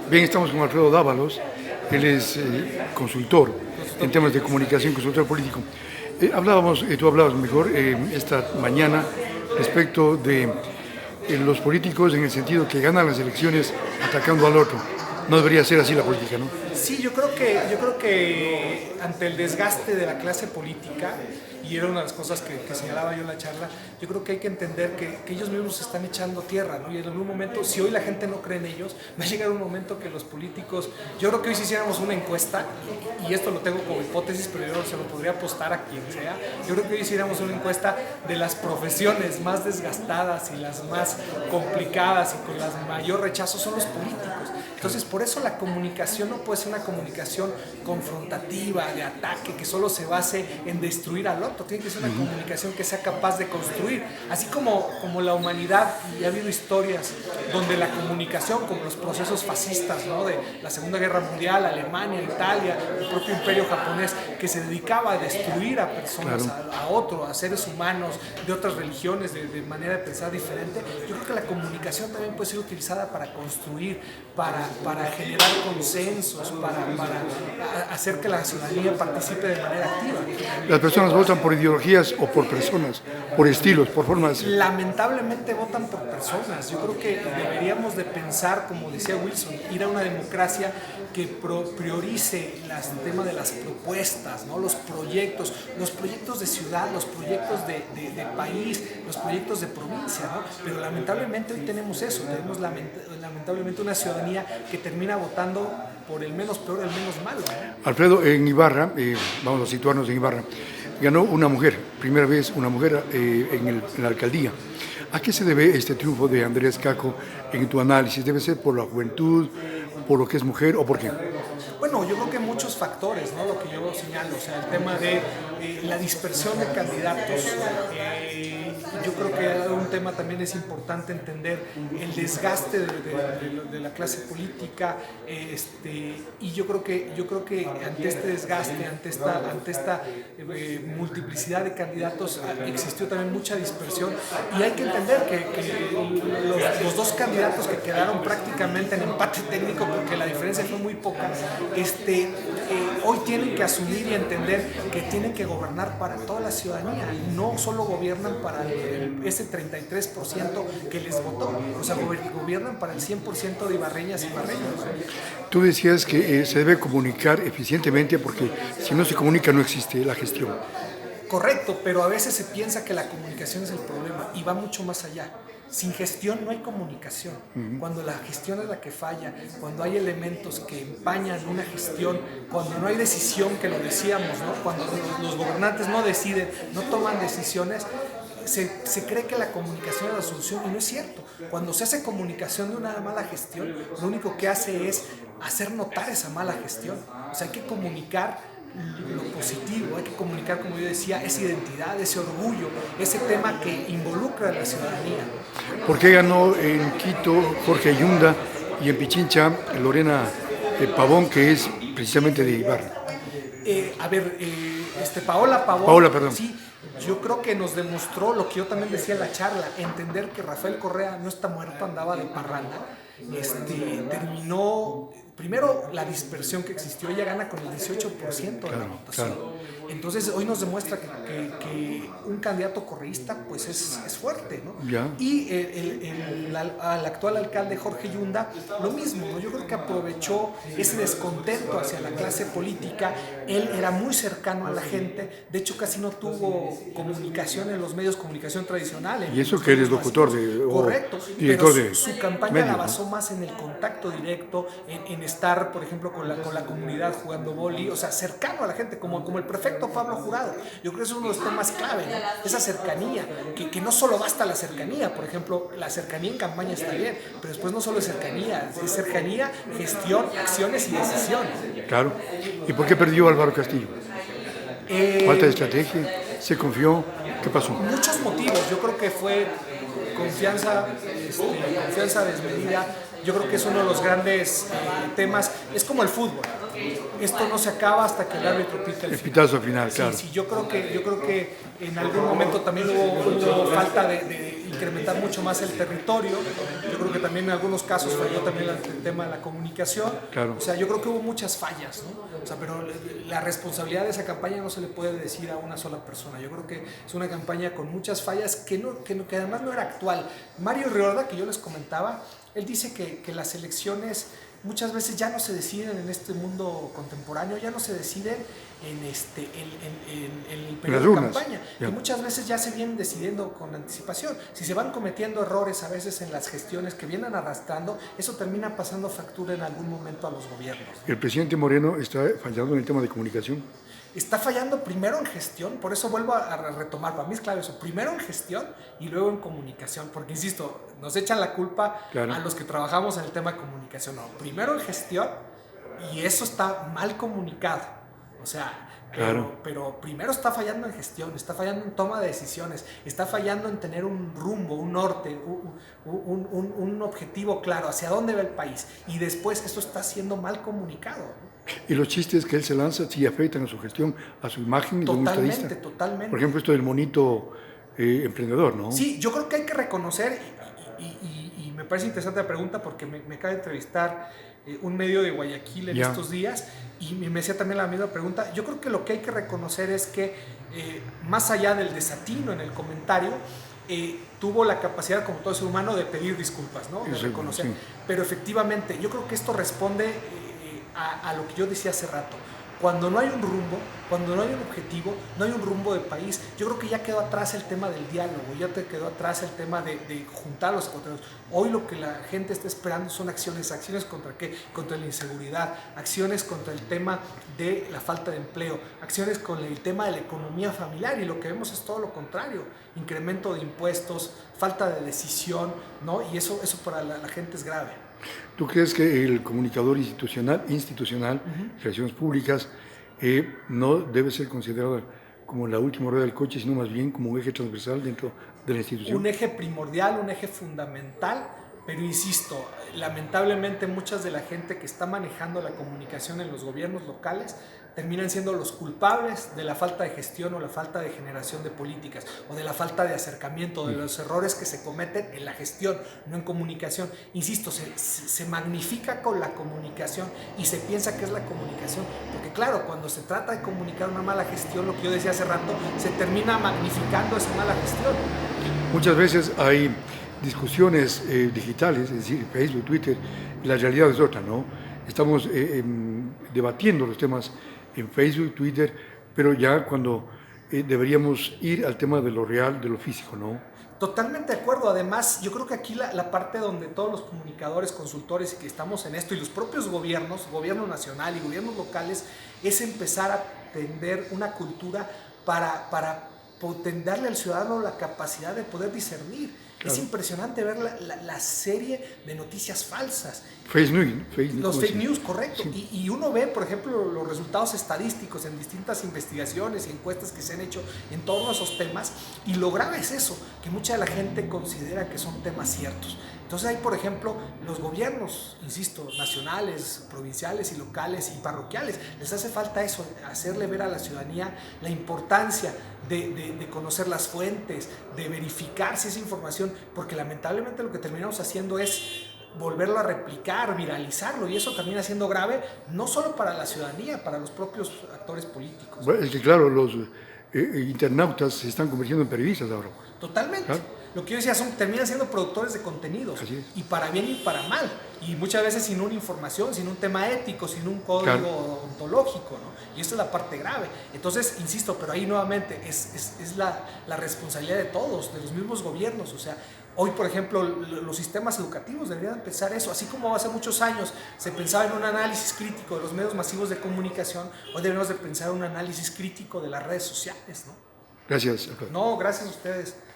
Bien, estamos con Alfredo Dávalos, él es consultor en temas de comunicación, consultor político. Tú hablabas mejor esta mañana respecto de los políticos en el sentido que ganan las elecciones atacando al otro. No debería ser así la política, ¿no? Sí, yo creo que ante el desgaste de la clase política, y era una de las cosas que señalaba yo en la charla, yo creo que hay que entender que ellos mismos se están echando tierra, ¿no? Y en algún momento, si hoy la gente no cree en ellos, va a llegar un momento que los políticos, yo creo que hoy si hiciéramos una encuesta, y esto lo tengo como hipótesis, pero yo se lo podría apostar a quien sea, yo creo que hoy hiciéramos una encuesta de las profesiones más desgastadas y las más complicadas y con las mayor rechazo son los políticos. Entonces, por eso la comunicación no puede ser una comunicación confrontativa, de ataque, que solo se base en destruir al otro. Tiene que ser una comunicación que sea capaz de construir. Así como la humanidad, y ha habido historias donde la comunicación, como los procesos fascistas, ¿no? De la Segunda Guerra Mundial, Alemania, Italia, el propio Imperio japonés, que se dedicaba a destruir a personas, claro, a otros, a seres humanos de otras religiones, de manera de pensar diferente. Yo creo que la comunicación también puede ser utilizada para construir, para generar consensos, para hacer que la ciudadanía participe de manera activa. ¿Las personas votan por ideologías o por personas, por estilos, por formas? Lamentablemente votan por personas. Yo creo que deberíamos de pensar, como decía Wilson, ir a una democracia que priorice el tema de las propuestas, ¿no? Los proyectos de ciudad, los proyectos de país, los proyectos de provincia, ¿no? Pero lamentablemente hoy tenemos eso, tenemos lamentablemente una ciudadanía que termina votando por el menos peor, el menos malo, ¿no? Alfredo, en Ibarra, vamos a situarnos en Ibarra, ganó una mujer, primera vez una mujer en la alcaldía. ¿A qué se debe este triunfo de Andrés Caco en tu análisis? ¿Debe ser por la juventud, por lo que es mujer o por qué? Bueno, yo creo que muchos factores, ¿no? Lo que yo señalo, o sea, el tema de la dispersión de candidatos. Yo creo que un tema también es importante entender el desgaste de la clase política, y yo creo que ante este desgaste, ante esta multiplicidad de candidatos, existió también mucha dispersión, y hay que entender que los dos candidatos que quedaron prácticamente en empate técnico, porque la diferencia fue muy poca, hoy tienen que asumir y entender que tienen que gobernar para toda la ciudadanía, no solo gobiernan para ese 33% que les votó, o sea, gobiernan para el 100% de ibarreñas y ibarreños. Tú decías que se debe comunicar eficientemente porque si no se comunica no existe la gestión. Correcto, pero a veces se piensa que la comunicación es el problema y va mucho más allá. Sin gestión no hay comunicación. Cuando la gestión es la que falla, cuando hay elementos que empañan una gestión, cuando no hay decisión, que lo decíamos, ¿no? Cuando los gobernantes no deciden, no toman decisiones, se cree que la comunicación es la solución, y no es cierto. Cuando se hace comunicación de una mala gestión, lo único que hace es hacer notar esa mala gestión. O sea, hay que comunicar lo positivo, hay que comunicar, como yo decía, esa identidad, ese orgullo, ese tema que involucra a la ciudadanía. ¿Por qué ganó en Quito Jorge Ayunda y en Pichincha Lorena Pavón, que es precisamente de Ibarra? Paola Pavón. Paola, perdón. Sí, yo creo que nos demostró lo que yo también decía en la charla, entender que Rafael Correa no está muerto, andaba de parranda. Terminó, primero, la dispersión que existió, ella gana con el 18% de la votación. Claro. Entonces hoy nos demuestra que un candidato correísta pues es fuerte, ¿no? Ya. Y el actual alcalde Jorge Yunda, lo mismo, ¿no? Yo creo que aprovechó ese descontento hacia la clase política. Él era muy cercano a la gente, de hecho casi no tuvo comunicación en los medios de comunicación tradicionales. Y eso que eres locutor correcto, director pero de su campaña medio, la basó más en el contacto directo, en estar, por ejemplo, con la comunidad jugando boli, o sea, cercano a la gente, como el prefecto Pablo Jurado. Yo creo que es uno de los temas clave, ¿no? Esa cercanía, que no solo basta la cercanía, por ejemplo, la cercanía en campaña está bien, pero después no solo es cercanía, gestión, acciones y decisiones. Claro. ¿Y por qué perdió Álvaro Castillo? ¿Falta de estrategia? ¿Se confió? ¿Qué pasó? Muchos motivos. Yo creo que fue confianza desmedida, Yo creo que es uno de los grandes temas. Es como el fútbol. Esto no se acaba hasta que el árbitro pita el pitazo final, claro. Sí, yo creo que en algún momento también hubo falta de incrementar mucho más el territorio. Yo creo que también en algunos casos falló también el tema de la comunicación. Claro. O sea, yo creo que hubo muchas fallas, ¿no? O sea, pero la responsabilidad de esa campaña no se le puede decir a una sola persona. Yo creo que es una campaña con muchas fallas que además no era actual. Mario Riorda, que yo les comentaba, él dice que las elecciones muchas veces ya no se deciden en este mundo contemporáneo, ya no se deciden en el periodo de campaña, y muchas veces ya se vienen decidiendo con anticipación. Si se van cometiendo errores a veces en las gestiones que vienen arrastrando, eso termina pasando factura en algún momento a los gobiernos. ¿El presidente Moreno está fallando en el tema de comunicación? Está fallando primero en gestión, por eso vuelvo a retomar, para mí es clave eso, primero en gestión y luego en comunicación, porque insisto, nos echan la culpa a los que trabajamos en el tema de comunicación. No, primero en gestión, y eso está mal comunicado, o sea, pero primero está fallando en gestión, está fallando en toma de decisiones, está fallando en tener un rumbo, un norte, un objetivo claro, hacia dónde va el país, y después esto está siendo mal comunicado, ¿no? Y los chistes que él se lanza sí afectan a su gestión, a su imagen de un estadista. Totalmente. Por ejemplo, esto del monito emprendedor, ¿no? Sí, yo creo que hay que reconocer, y me parece interesante la pregunta porque me acaba de entrevistar un medio de Guayaquil en estos días, y me hacía también la misma pregunta. Yo creo que lo que hay que reconocer es que más allá del desatino en el comentario, tuvo la capacidad, como todo ser humano, de pedir disculpas, ¿no? De reconocer. Sí. Pero efectivamente, yo creo que esto responde a lo que yo decía hace rato. Cuando no hay un rumbo, cuando no hay un objetivo, no hay un rumbo de país, yo creo que ya quedó atrás el tema del diálogo, ya te quedó atrás el tema de juntar los contenidos. Hoy lo que la gente está esperando son acciones. ¿Acciones contra qué? Contra la inseguridad, acciones contra el tema de la falta de empleo, acciones con el tema de la economía familiar, y lo que vemos es todo lo contrario: incremento de impuestos, falta de decisión, ¿no? Y eso para la gente es grave. ¿Tú crees que el comunicador institucional, relaciones públicas, no debe ser considerado como la última rueda del coche, sino más bien como un eje transversal dentro de la institución? Un eje primordial, un eje fundamental, pero insisto, lamentablemente muchas de la gente que está manejando la comunicación en los gobiernos locales terminan siendo los culpables de la falta de gestión o la falta de generación de políticas, o de la falta de acercamiento, de los errores que se cometen en la gestión, no en comunicación. Insisto, se magnifica con la comunicación y se piensa que es la comunicación, porque claro, cuando se trata de comunicar una mala gestión, lo que yo decía hace rato, se termina magnificando esa mala gestión. Muchas veces hay discusiones digitales, es decir, Facebook, Twitter, y la realidad es otra, ¿no? Estamos debatiendo los temas en Facebook, Twitter, pero ya cuando deberíamos ir al tema de lo real, de lo físico, ¿no? Totalmente de acuerdo. Además, yo creo que aquí la parte donde todos los comunicadores, consultores que estamos en esto, y los propios gobiernos, gobierno nacional y gobiernos locales, es empezar a tender una cultura para darle al ciudadano la capacidad de poder discernir. Claro. Es impresionante ver la serie de noticias falsas. Los fake news, correcto. Sí. Y uno ve, por ejemplo, los resultados estadísticos en distintas investigaciones y encuestas que se han hecho en torno a esos temas, y lo grave es eso, que mucha de la gente considera que son temas ciertos. Entonces hay, por ejemplo, los gobiernos, insisto, nacionales, provinciales y locales y parroquiales, les hace falta eso, hacerle ver a la ciudadanía la importancia de conocer las fuentes, de verificar si esa información, porque lamentablemente lo que terminamos haciendo es volverlo a replicar, viralizarlo, y eso termina siendo grave no solo para la ciudadanía, para los propios actores políticos. Bueno, es que claro, los internautas se están convirtiendo en periodistas ahora. Totalmente. ¿Claro? Lo que yo decía, terminan siendo productores de contenidos, y para bien y para mal, y muchas veces sin una información, sin un tema ético, sin un código ontológico, ¿no? Y esto es la parte grave. Entonces, insisto, pero ahí nuevamente es la responsabilidad de todos, de los mismos gobiernos. O sea, hoy, por ejemplo, los sistemas educativos deberían pensar eso, así como hace muchos años se pensaba en un análisis crítico de los medios masivos de comunicación, hoy debemos de pensar en un análisis crítico de las redes sociales, ¿no? Gracias. No, gracias a ustedes.